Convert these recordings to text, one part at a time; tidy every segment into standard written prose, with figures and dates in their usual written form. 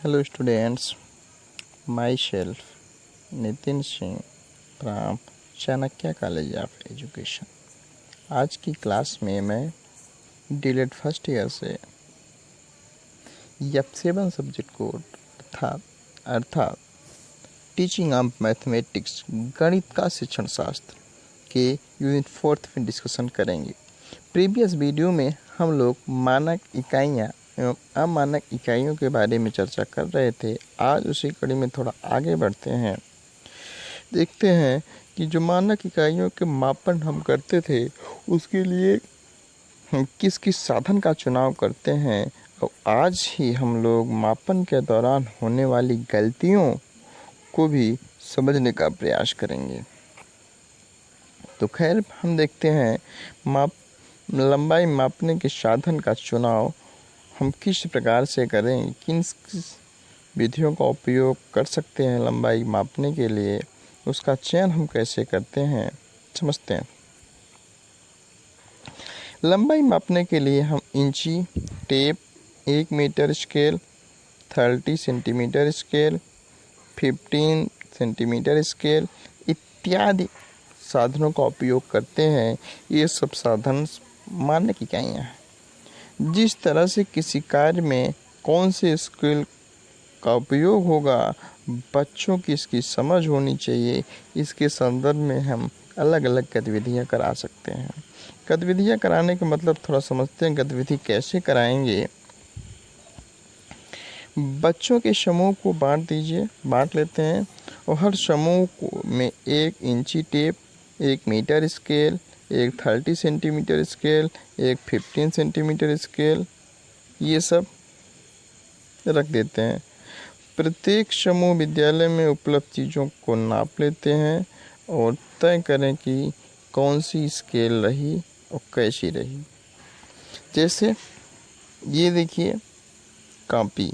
Hello students, myself Nitin Singh from Chanakya college of education. आज की class में मैं डीलेट फर्स्ट ईयर से F7 सब्जेक्ट कोड अर्थात टीचिंग ऑफ मैथमेटिक्स गणित का शिक्षण शास्त्र के यूनिट 4 में डिस्कशन करेंगे। प्रीवियस वीडियो में हम लोग मानक इकाइयाँ एवं अमानक इकाइयों के बारे में चर्चा कर रहे थे। आज उसी कड़ी में थोड़ा आगे बढ़ते हैं, देखते हैं कि जो मानक इकाइयों के मापन हम करते थे उसके लिए हम किस किस साधन का चुनाव करते हैं, और आज ही हम लोग मापन के दौरान होने वाली गलतियों को भी समझने का प्रयास करेंगे। तो खैर हम देखते हैं लंबाई मापने के साधन का चुनाव हम किस प्रकार से करें, किन विधियों का उपयोग कर सकते हैं लंबाई मापने के लिए, उसका चयन हम कैसे करते हैं समझते हैं। लंबाई मापने के लिए हम इंची tape, 1 metre scale, 30 centimetre scale, 15 centimetre scale इत्यादि साधनों का उपयोग करते हैं। ये सब साधन मानक इकाइयाँ हैं। जिस तरह से किसी कार्य में कौन से स्केल का उपयोग होगा, बच्चों की इसकी समझ होनी चाहिए। इसके संदर्भ में हम अलग अलग गतिविधियाँ करा सकते हैं। गतिविधियाँ कराने का मतलब थोड़ा समझते हैं, गतिविधि कैसे कराएंगे। बच्चों के समूह को बांट लेते हैं और हर समूह में 1 इंची टेप, 1 मीटर स्केल, एक 30 सेंटीमीटर स्केल, एक 15 सेंटीमीटर स्केल, ये सब रख देते हैं। प्रत्येक समूह विद्यालय में उपलब्ध चीज़ों को नाप लेते हैं और तय करें कि कौन सी स्केल रही और कैसी रही। जैसे ये देखिए कॉपी,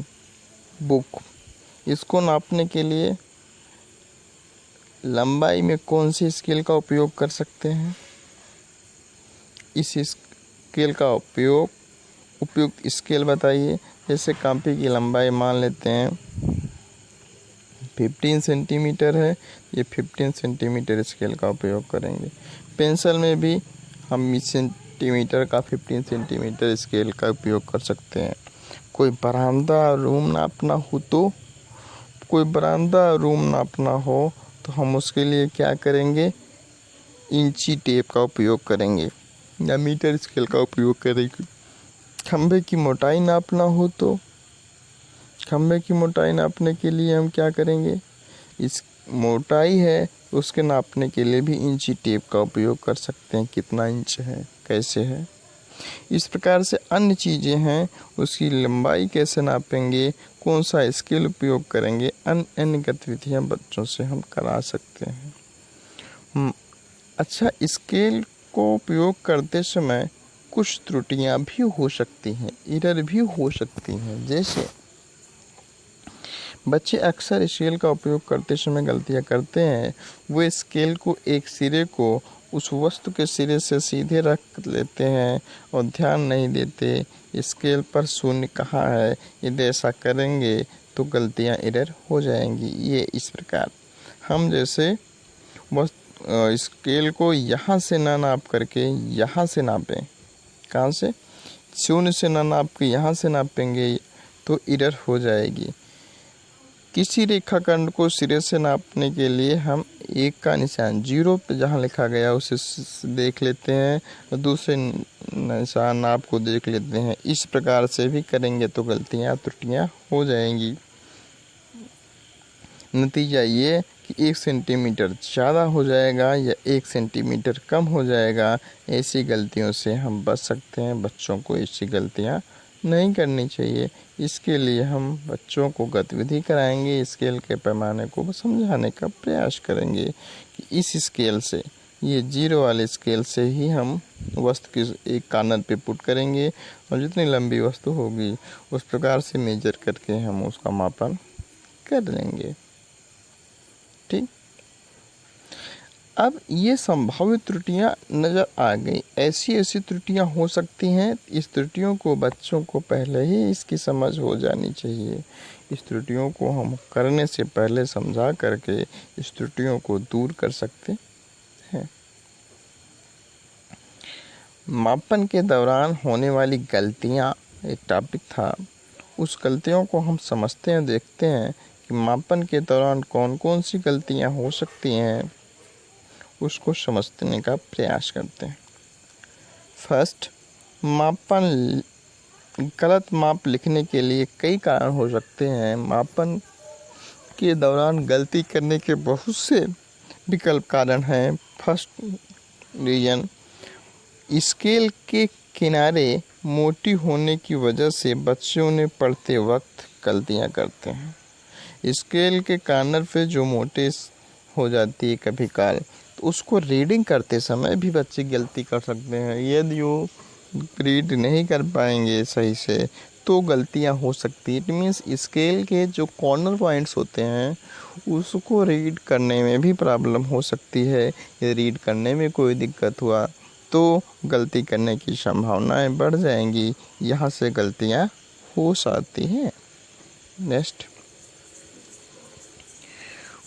बुक, इसको नापने के लिए लंबाई में कौन सी स्केल का उपयोग कर सकते हैं। इस स्केल का उपयुक्त स्केल बताइए। जैसे कॉपी की लंबाई मान लेते हैं 15 सेंटीमीटर है, ये 15 सेंटीमीटर स्केल का उपयोग करेंगे। पेंसिल में भी हम सेंटीमीटर का 15 सेंटीमीटर स्केल का उपयोग कर सकते हैं। कोई बरामदा रूम नापना हो तो हम उसके लिए क्या करेंगे, इंची टेप का उपयोग करेंगे या मीटर स्केल का उपयोग करेंगे। खंभे की मोटाई नापना हो तो खंभे की मोटाई नापने के लिए हम क्या करेंगे, इस मोटाई है उसके नापने के लिए भी इंची टेप का उपयोग कर सकते हैं, कितना इंच है कैसे है। इस प्रकार से अन्य चीज़ें हैं, उसकी लंबाई कैसे नापेंगे, कौन सा स्केल उपयोग करेंगे, अन्य गतिविधियाँ बच्चों से हम करा सकते हैं। अच्छा, स्केल को उपयोग करते समय कुछ त्रुटियां भी हो सकती हैं, एरर भी हो सकती हैं। जैसे बच्चे अक्सर स्केल का उपयोग करते समय गलतियां करते हैं। वो स्केल को एक सिरे को उस वस्तु के सिरे से सीधे रख लेते हैं और ध्यान नहीं देते स्केल पर शून्य कहाँ है। यदि ऐसा करेंगे तो गलतियां एरर हो जाएंगी। ये इस प्रकार हम जैसे स्केल को यहाँ से ना नाप करके यहाँ से नापें, कहाँ से, शून्य से ना नाप के यहाँ से नापेंगे तो एरर हो जाएगी। किसी रेखाखंड को सिरे से नापने के लिए हम 1 का निशान 0 पे जहाँ लिखा गया उसे देख लेते हैं और दूसरे निशान नाप को देख लेते हैं। इस प्रकार से भी करेंगे तो त्रुटियाँ हो जाएंगी। नतीजा ये कि 1 सेंटीमीटर ज़्यादा हो जाएगा या 1 सेंटीमीटर कम हो जाएगा। ऐसी गलतियों से हम बच सकते हैं। बच्चों को ऐसी गलतियाँ नहीं करनी चाहिए। इसके लिए हम बच्चों को गतिविधि कराएंगे, स्केल के पैमाने को समझाने का प्रयास करेंगे कि इस स्केल से, ये 0 वाले स्केल से ही हम वस्तु की एक कॉर्नर पे पुट करेंगे और जितनी लंबी वस्तु होगी उस प्रकार से मेजर करके हम उसका मापन कर लेंगे। ठीक। अब ये संभावित त्रुटियां नज़र आ गई। ऐसी त्रुटियां हो सकती हैं। इस त्रुटियों को बच्चों को पहले ही इसकी समझ हो जानी चाहिए। इस त्रुटियों को हम करने से पहले समझा करके इस त्रुटियों को दूर कर सकते हैं। मापन के दौरान होने वाली गलतियां एक टॉपिक था। उस गलतियों को हम समझते हैं, देखते हैं कि मापन के दौरान कौन कौन सी गलतियां हो सकती हैं, उसको समझने का प्रयास करते हैं। फर्स्ट, मापन गलत माप लिखने के लिए कई कारण हो सकते हैं। मापन के दौरान गलती करने के बहुत से विकल्प कारण हैं। फर्स्ट रीजन, स्केल के किनारे मोटी होने की वजह से बच्चों ने पढ़ते वक्त गलतियां करते हैं। स्केल के कॉर्नर पे जो मोटे हो जाती है कभी काल, तो उसको रीडिंग करते समय भी बच्चे गलती कर सकते हैं। यदि वो रीड नहीं कर पाएंगे सही से तो गलतियां हो सकती है। इट मीन्स स्केल के जो कॉर्नर पॉइंट्स होते हैं उसको रीड करने में भी प्रॉब्लम हो सकती है। यदि रीड करने में कोई दिक्कत हुआ तो गलती करने की संभावनाएं बढ़ जाएंगी। यहाँ से गलतियां हो सकती हैं। नेक्स्ट,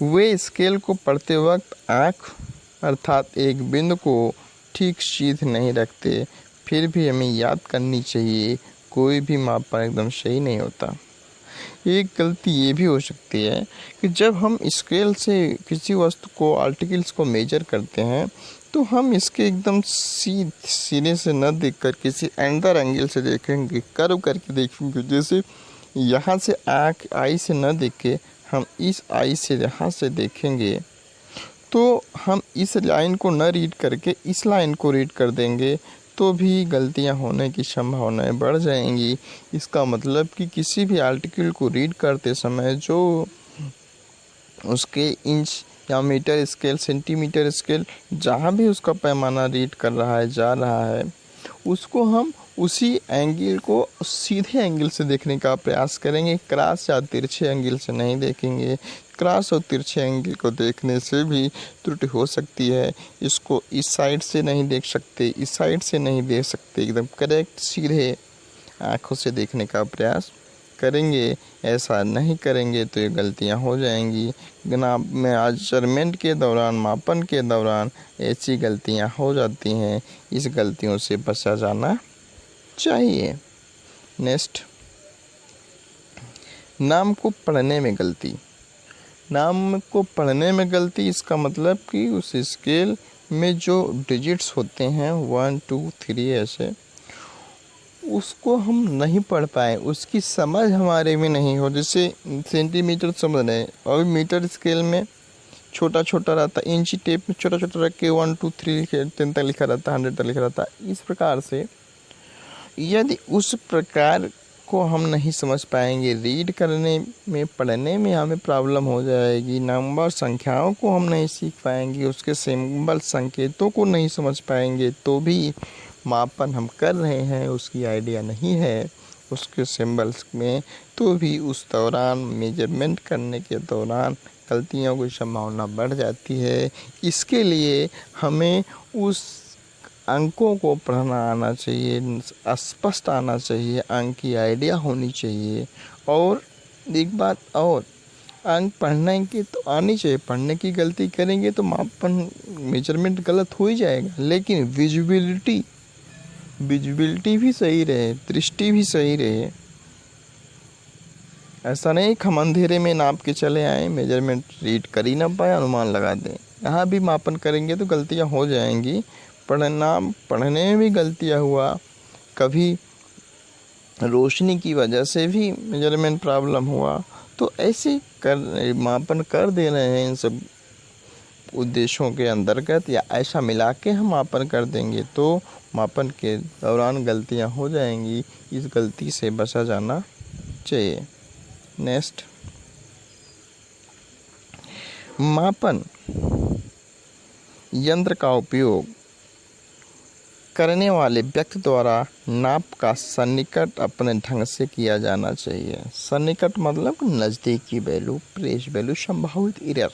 वे स्केल को पढ़ते वक्त आँख अर्थात एक बिंदु को ठीक सीध नहीं रखते। फिर भी हमें याद करनी चाहिए, कोई भी मापन एकदम सही नहीं होता। एक गलती ये भी हो सकती है कि जब हम स्केल से किसी वस्तु को, आर्टिकल्स को मेजर करते हैं तो हम इसके एकदम सीधे से न देखकर किसी अंदर एंगल से देखेंगे, कर्व करके देखेंगे। जैसे यहाँ से आँख आई से न देख के हम इस आई से यहाँ से देखेंगे तो हम इस लाइन को न रीड करके इस लाइन को रीड कर देंगे तो भी गलतियां होने की संभावनाएं बढ़ जाएंगी। इसका मतलब कि किसी भी आर्टिकल को रीड करते समय जो उसके इंच या मीटर स्केल, सेंटीमीटर स्केल, जहाँ भी उसका पैमाना रीड कर रहा है, जा रहा है, उसको हम उसी एंगल को सीधे एंगल से देखने का प्रयास करेंगे। क्रॉस या तिरछे एंगल से नहीं देखेंगे। क्रॉस और तिरछे एंगल को देखने से भी त्रुटि हो सकती है। इसको इस साइड से नहीं देख सकते, इस साइड से नहीं देख सकते, एकदम करेक्ट सीधे आँखों से देखने का प्रयास करेंगे। ऐसा नहीं करेंगे तो ये गलतियां हो जाएंगी। मेजरमेंट के दौरान, मापन के दौरान ऐसी गलतियां हो जाती हैं। इस गलतियों से बचा जाना चाहिए। नेक्स्ट, नाम को पढ़ने में गलती। नाम को पढ़ने में गलती, इसका मतलब कि उस स्केल में जो डिजिट्स होते हैं 1 2 3 ऐसे, उसको हम नहीं पढ़ पाए, उसकी समझ हमारे में नहीं हो। जैसे सेंटीमीटर समझ रहे और मीटर स्केल में छोटा छोटा रहता, इंची टेप में छोटा छोटा रख के 1 2 3 10 तक लिखा रहता, 100 तक लिखा रहता। इस प्रकार से यदि उस प्रकार को हम नहीं समझ पाएंगे, रीड करने में, पढ़ने में हमें प्रॉब्लम हो जाएगी। नंबर, संख्याओं को हम नहीं सीख पाएंगे, उसके सिंबल, संकेतों को नहीं समझ पाएंगे तो भी मापन हम कर रहे हैं, उसकी आइडिया नहीं है उसके सिंबल्स में, तो भी उस दौरान मेजरमेंट करने के दौरान गलतियों की संभावना बढ़ जाती है। इसके लिए हमें उस अंकों को पढ़ना आना चाहिए, स्पष्ट आना चाहिए, अंक की आइडिया होनी चाहिए। और एक बात और, अंक पढ़ने की तो आनी चाहिए। पढ़ने की गलती करेंगे तो मापन, मेजरमेंट गलत हो ही जाएगा। लेकिन विजिबिलिटी भी सही रहे, दृष्टि भी सही रहे। ऐसा नहीं हम अंधेरे में नाप के चले आए, मेजरमेंट रीड कर ही ना पाए, अनुमान लगा दें। यहाँ भी मापन करेंगे तो गलतियाँ हो जाएंगी। पढ़ने में भी गलतियाँ हुआ, कभी रोशनी की वजह से भी मेजरमेंट प्रॉब्लम हुआ, तो ऐसे मापन कर दे रहे हैं इन सब उद्देश्यों के अंतर्गत, या ऐसा मिला के हम मापन कर देंगे तो मापन के दौरान गलतियां हो जाएंगी। इस गलती से बचा जाना चाहिए। नेक्स्ट, मापन यंत्र का उपयोग करने वाले व्यक्ति द्वारा नाप का सन्निकट अपने ढंग से किया जाना चाहिए। सन्निकट मतलब नज़दीकी वैल्यू, प्रेस वैल्यू, संभावित एरर।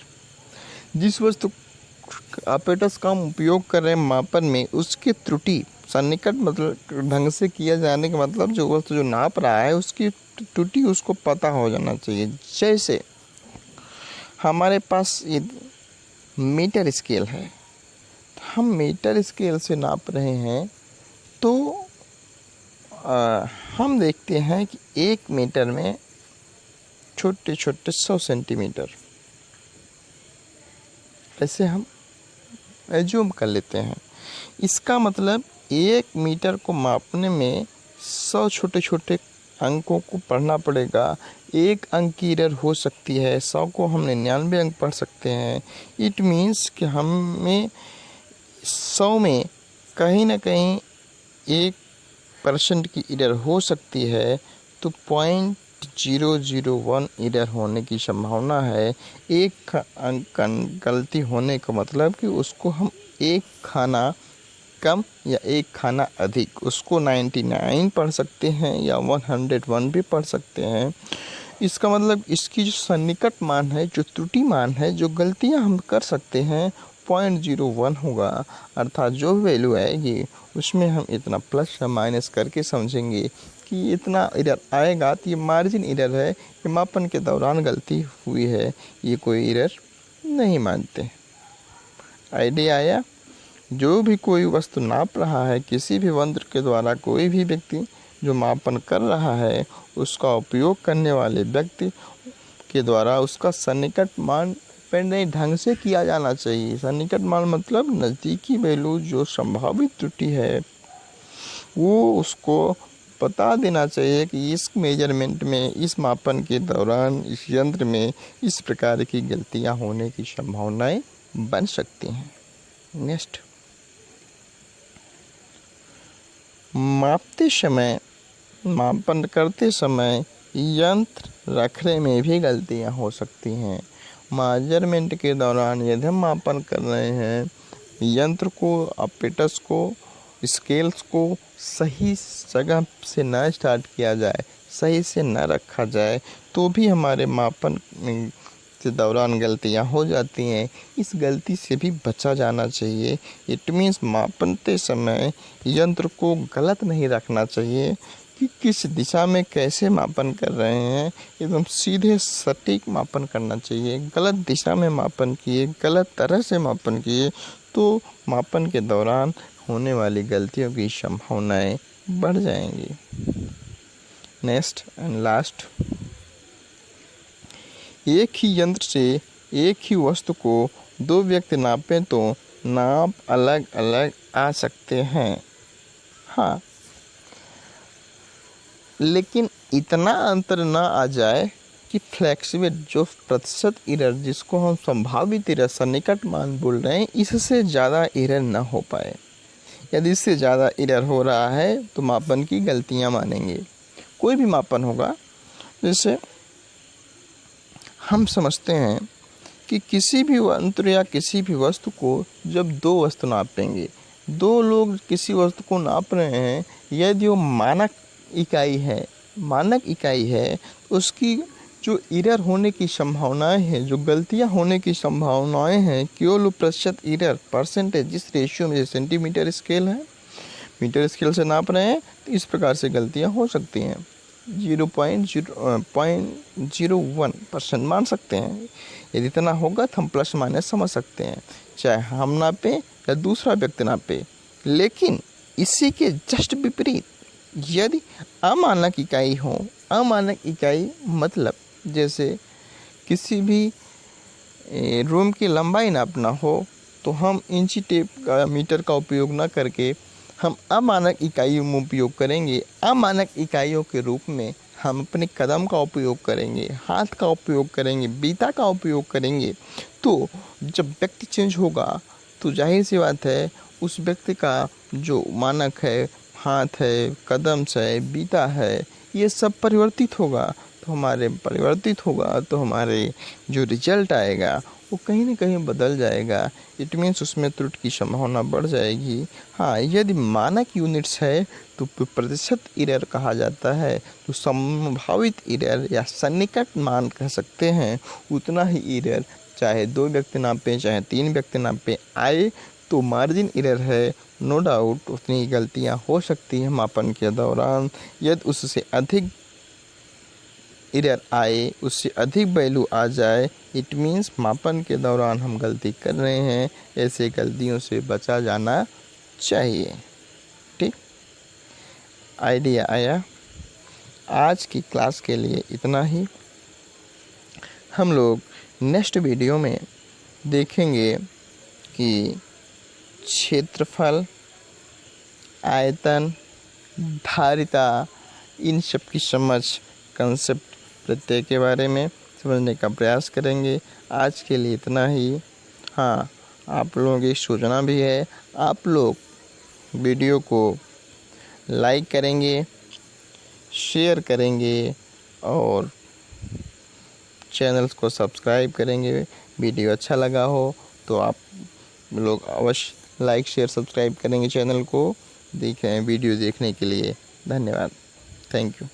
जिस वस्तु ऑपरेटर्स का हम उपयोग कर रहे हैं मापन में, उसकी त्रुटि सन्निकट मतलब ढंग से किया जाने का मतलब जो वस्तु जो नाप रहा है उसकी त्रुटि उसको पता हो जाना चाहिए। जैसे हमारे पास ये मीटर स्केल है, हम मीटर स्केल से नाप रहे हैं तो हम देखते हैं कि 1 मीटर में छोटे छोटे 100 सेंटीमीटर ऐसे हम एज्यूम कर लेते हैं। इसका मतलब 1 मीटर को मापने में 100 छोटे छोटे अंकों को पढ़ना पड़ेगा। 1 अंक की एरर हो सकती है, 100 को हम 99 अंक पढ़ सकते हैं। इट मीन्स कि हमें 100 में कहीं ना कहीं 1% की एरर हो सकती है, तो 0.001 एरर होने की संभावना है। 1 अंक गलती होने का मतलब कि उसको हम 1 खाना कम या 1 खाना अधिक, उसको 99 पढ़ सकते हैं या 101 भी पढ़ सकते हैं। इसका मतलब इसकी जो सन्निकट मान है, जो त्रुटि मान है, जो गलतियां हम कर सकते हैं 0.01 होगा। अर्थात जो वैल्यू आएगी उसमें हम इतना प्लस या माइनस करके समझेंगे कि इतना एरर आएगा, तो ये मार्जिन एरर है, ये मापन के दौरान गलती हुई है, ये कोई एरर नहीं मानते। आइडिया आया? जो भी कोई वस्तु नाप रहा है, किसी भी यंत्र के द्वारा कोई भी व्यक्ति जो मापन कर रहा है, उसका उपयोग करने वाले व्यक्ति के द्वारा उसका सन्निकट मान पेंडे ढंग से किया जाना चाहिए। सन्निकट मान मतलब नज़दीकी वैल्यू जो संभावित त्रुटि है वो उसको बता देना चाहिए कि इस मेजरमेंट में, इस मापन के दौरान इस यंत्र में इस प्रकार की गलतियां होने की संभावनाएं बन सकती हैं। नेक्स्ट, मापते समय, मापन करते समय यंत्र रखने में भी गलतियां हो सकती हैं। मेजरमेंट के दौरान यदि हम मापन कर रहे हैं, यंत्र को, ऑपरेटर्स को, स्केल्स को सही जगह से न स्टार्ट किया जाए, सही से न रखा जाए, तो भी हमारे मापन के दौरान गलतियां हो जाती हैं। इस गलती से भी बचा जाना चाहिए। इट मीन्स मापनते समय यंत्र को गलत नहीं रखना चाहिए कि किस दिशा में कैसे मापन कर रहे हैं, एकदम सीधे सटीक मापन करना चाहिए। गलत दिशा में मापन किए, गलत तरह से मापन किए तो मापन के दौरान होने वाली गलतियों की संभावनाएं बढ़ जाएंगी। नेक्स्ट एंड लास्ट, एक ही यंत्र से एक ही वस्तु को 2 व्यक्ति नापें तो नाप अलग अलग आ सकते हैं। हाँ, लेकिन इतना अंतर ना आ जाए कि फ्लैक्सिबल जो प्रतिशत एरर, जिसको हम संभावित एरर सन्निकट मान बोल रहे हैं, इससे ज़्यादा एरर ना हो पाए। यदि इससे ज़्यादा एरर हो रहा है तो मापन की गलतियां मानेंगे। कोई भी मापन होगा, जैसे हम समझते हैं कि किसी भी यंत्र या किसी भी वस्तु को जब 2 वस्तु नापेंगे, 2 लोग किसी वस्तु को नाप रहे हैं, यदि वो मानक इकाई है, उसकी जो एरर होने की संभावनाएं हैं, जो गलतियां होने की संभावनाएं हैं, केवल प्रतिशत एरर, परसेंटेज, जिस रेशियो में सेंटीमीटर स्केल है, मीटर स्केल से नाप रहे हैं, तो इस प्रकार से गलतियां हो सकती हैं। 0.01% मान सकते हैं। यदि इतना होगा तो हम प्लस माइनस समझ सकते हैं, चाहे हम नापे या दूसरा व्यक्ति नापे। लेकिन इसी के जस्ट विपरीत यदि अमानक इकाई हो, अमानक इकाई मतलब जैसे किसी भी रूम की लंबाई नापना हो, तो हम इंची टेप का, मीटर का उपयोग न करके हम अमानक इकाइयों में उपयोग करेंगे। अमानक इकाइयों के रूप में हम अपने कदम का उपयोग करेंगे, हाथ का उपयोग करेंगे, बीता का उपयोग करेंगे। तो जब व्यक्ति चेंज होगा तो जाहिर सी बात है उस व्यक्ति का जो मानक है, हाथ है, कदम है, बीता है, ये सब परिवर्तित होगा। तो हमारे जो रिजल्ट आएगा वो कहीं ना कहीं बदल जाएगा। इट मीन्स उसमें त्रुटि की संभावना बढ़ जाएगी। हाँ, यदि मानक यूनिट्स है तो प्रतिशत एरर कहा जाता है, तो संभावित एरर या सन्निकट मान कह सकते हैं, उतना ही एरर चाहे 2 व्यक्ति नापें चाहे 3 व्यक्ति नापें आए तो मार्जिन एरर है, नो डाउट उतनी गलतियां हो सकती हैं मापन के दौरान। यदि उससे अधिक एरर आए, उससे अधिक वैल्यू आ जाए, इट मीन्स मापन के दौरान हम गलती कर रहे हैं। ऐसे गलतियों से बचा जाना चाहिए। ठीक, आइडिया आया। आज की क्लास के लिए इतना ही। हम लोग नेक्स्ट वीडियो में देखेंगे कि क्षेत्रफल, आयतन, धारिता, इन सब की समझ, कंसेप्ट प्रत्यय के बारे में समझने का प्रयास करेंगे। आज के लिए इतना ही। हाँ, आप लोगों की सूचना भी है, आप लोग वीडियो को लाइक करेंगे, शेयर करेंगे और चैनल्स को सब्सक्राइब करेंगे। वीडियो अच्छा लगा हो तो आप लोग अवश्य लाइक शेयर सब्सक्राइब करेंगे चैनल को। देखें वीडियो देखने के लिए धन्यवाद। Thank you.